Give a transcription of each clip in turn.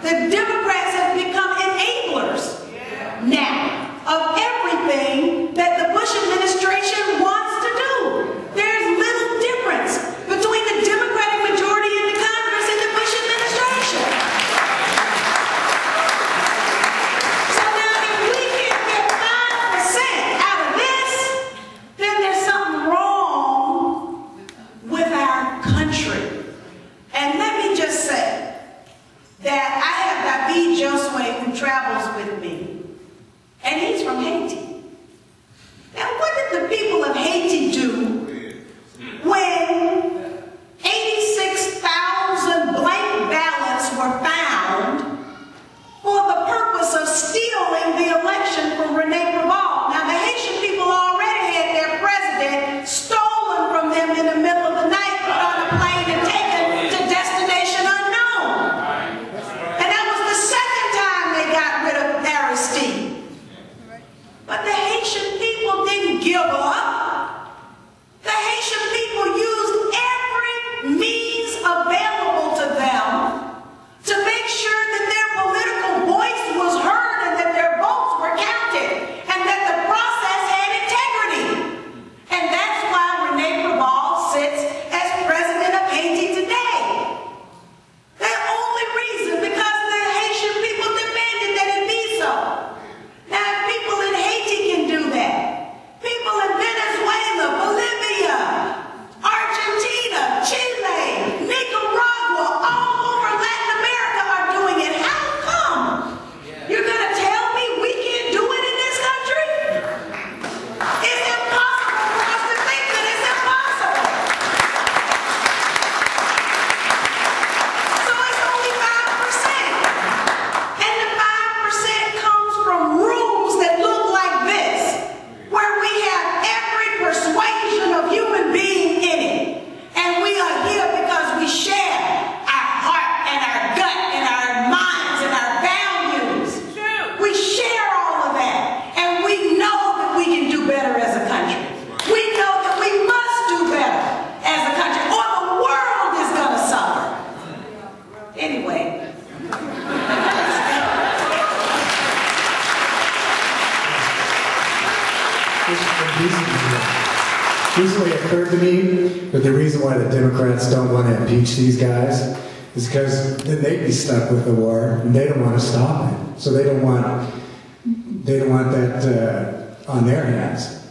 The Democrats have become enablers now of everything that the Bush administration wants to do. There's little difference between the Democratic majority in the Congress and the Bush administration. So now if we can get 5% out of this, then there's something wrong with our country. And let me just say that I have David Josue who travels with me, and he's from Haiti. Now, what did the people of Haiti do when 86,000 blank ballots were found for the purpose of stealing the election from Rene Preval? Now, the Haitian people already had their president stolen from them in the middle of the night, put on a plane and taken to destination unknown. And that was the second time they got rid of Aristide. But the Haitian people didn't give up. The Haitian people used every means available to them to make sure that their political voice was heard and that their votes were counted and that the process had integrity. And that's why Rene Preval sits as president of Haiti today. The only reason, because the Haitian people demanded that it be so. Now, if people in Haiti can do that, people in Venezuela, Bolivia, Argentina, Chile, Nicaragua, all over Latin America are doing it. How come? You're going to tell me we can't do it in this country? It's impossible for us to think that it's impossible. So it's only 5%. And the 5% comes from rooms that look like this, where we have every persuasion of human being in it. And we are here because we share our heart and our gut and our minds and our values. We share all of that. And we know that we can do better as a country. We know that we must do better as a country, or the world is going to suffer. Anyway. Recently it occurred to me that the reason why the Democrats don't want to impeach these guys is because then they'd be stuck with the war, and they don't want to stop it. So they don't want that on their hands.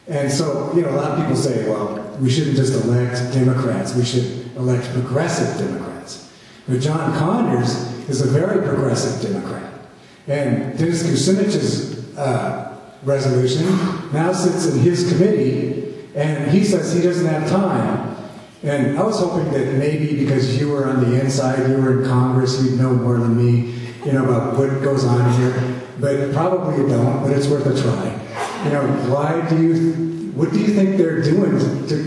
And so, you know, a lot of people say, well, we shouldn't just elect Democrats, we should elect progressive Democrats. But John Conyers is a very progressive Democrat. And Dennis Kucinich's resolution now sits in his committee, and he says he doesn't have time. And I was hoping that maybe because you were on the inside, you were in Congress, you'd know more than me, you know, about what goes on here. But probably you don't, but it's worth a try. You know, what do you think they're doing?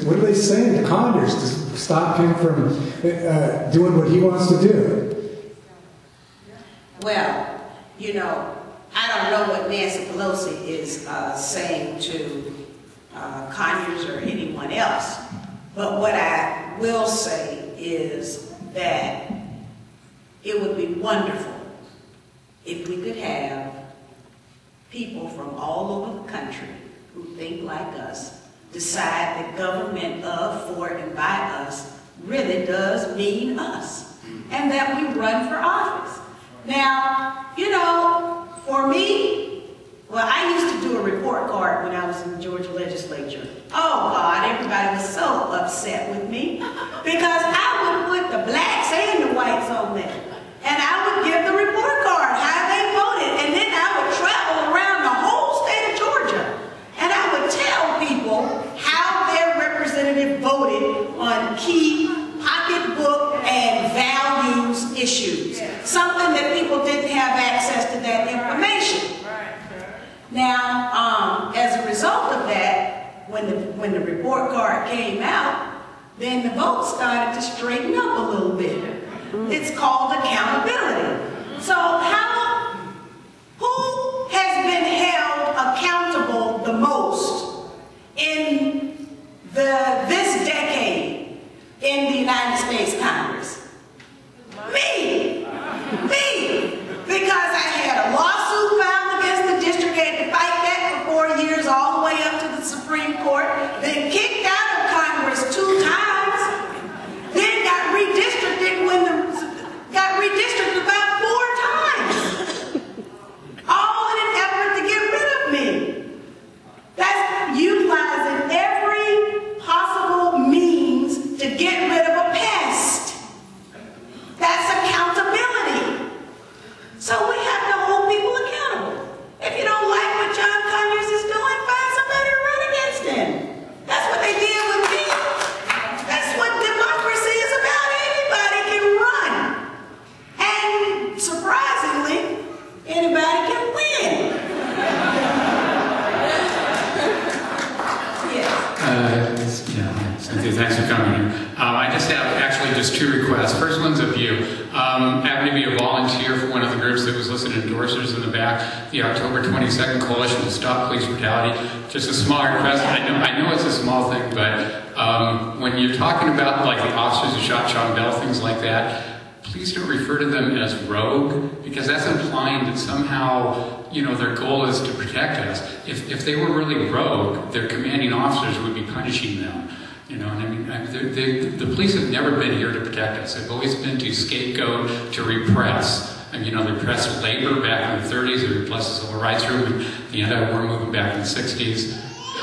What are they saying to Conyers to stop him from doing what he wants to do? Well, you know, I don't know what Nancy Pelosi is saying to Conyers or anyone else, but what I will say is that it would be wonderful if we could have people from all over the country who think like us decide that government of, for, and by us really does mean us, and that we run for office. Now, you know, for me, well, I used to do a report card when I was in the Georgia legislature. Oh God, everybody was so upset with me because I would put the blacks and the whites on there. And I would give the report card, how they voted, and then I would travel around the whole state of Georgia. And I would tell people how their representative voted on key pocketbook and values issues. Something that people didn't have access to that information. Now, as a result of that, when the report card came out, then the votes started to straighten up a little bit. It's called accountability. So who has been held accountable the most in this decade in the United States Congress? Me! Me! Cynthia, thanks for coming here. I just have actually just two requests. First one's of you. Happened to be a volunteer for one of the groups that was listed endorsers in the back, the October 22nd Coalition to Stop Police Brutality. Just a small request. I know it's a small thing, but when you're talking about like the officers who shot Sean Bell, things like that, please don't refer to them as rogue, because that's implying that somehow, you know, their goal is to protect us. If they were really rogue, their commanding officers would be punishing them. You know, and I mean, the police have never been here to protect us. They've always been to scapegoat, to repress. And you know, they repressed labor back in the 30s, they repressed the civil rights movement, the anti-war movement back in the 60s.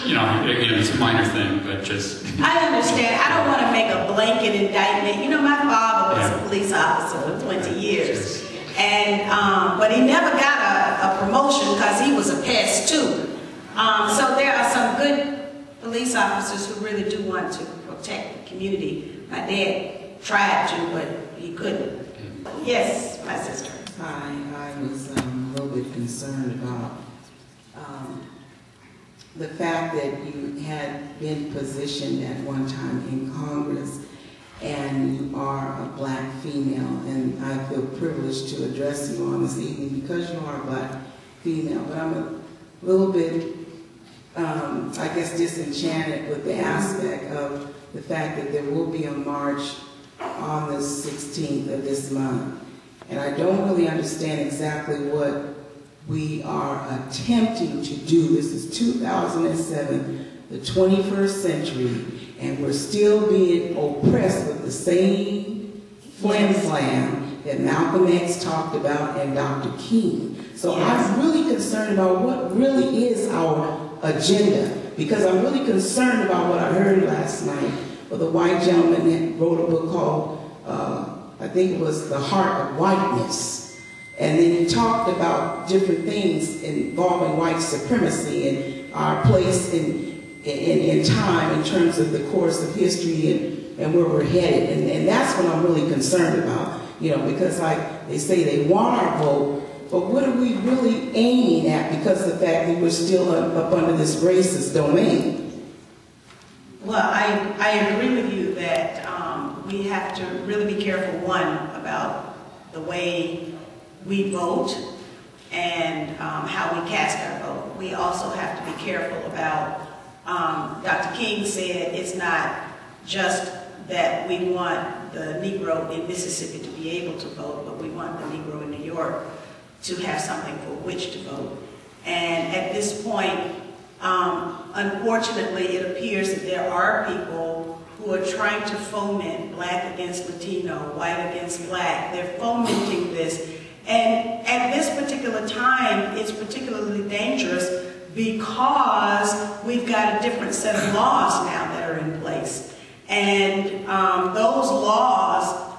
You know, again, it's a minor thing, but just... I understand. I don't want to make a blanket indictment. You know, my father was a police officer for 20 years. And, but he never got a promotion because he was a pest too. So there are some good police officers who really do want to protect the community. My dad tried to, but he couldn't. Yes, my sister. Hi, I was a little bit concerned about the fact that you had been positioned at one time in Congress and you are a black female, and I feel privileged to address you on this evening because you are a black female, but I'm a little bit I guess disenchanted with the aspect of the fact that there will be a march on the 16th of this month. And I don't really understand exactly what we are attempting to do. This is 2007, the 21st century, and we're still being oppressed with the same flim-flam that Malcolm X talked about and Dr. King. So I'm really concerned about what really is our agenda, because I'm really concerned about what I heard last night with a white gentleman that wrote a book called, I think it was The Heart of Whiteness. And then he talked about different things involving white supremacy and our place in time in terms of the course of history and where we're headed. And that's what I'm really concerned about, you know, because like they say they want our vote, but what are we really aiming at because of the fact that we're still up under this racist domain? Well, I agree with you that we have to really be careful, one, about the way we vote and how we cast our vote. We also have to be careful about, Dr. King said it's not just that we want the Negro in Mississippi to be able to vote, but we want the Negro in New York to have something for which to vote. And at this point, unfortunately, it appears that there are people who are trying to foment black against Latino, white against black. They're fomenting this. And at this particular time, it's particularly dangerous because we've got a different set of laws now that are in place. And those laws,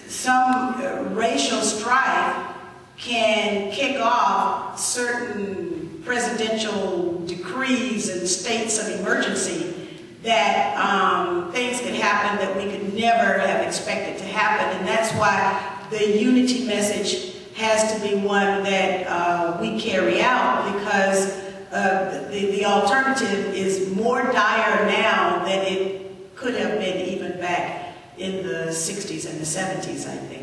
some racial strife can kick off certain presidential decrees and states of emergency that things could happen that we could never have expected to happen. And that's why the unity message has to be one that we carry out, because the alternative is more dire now than it could have been even back in the 60s and the 70s, I think.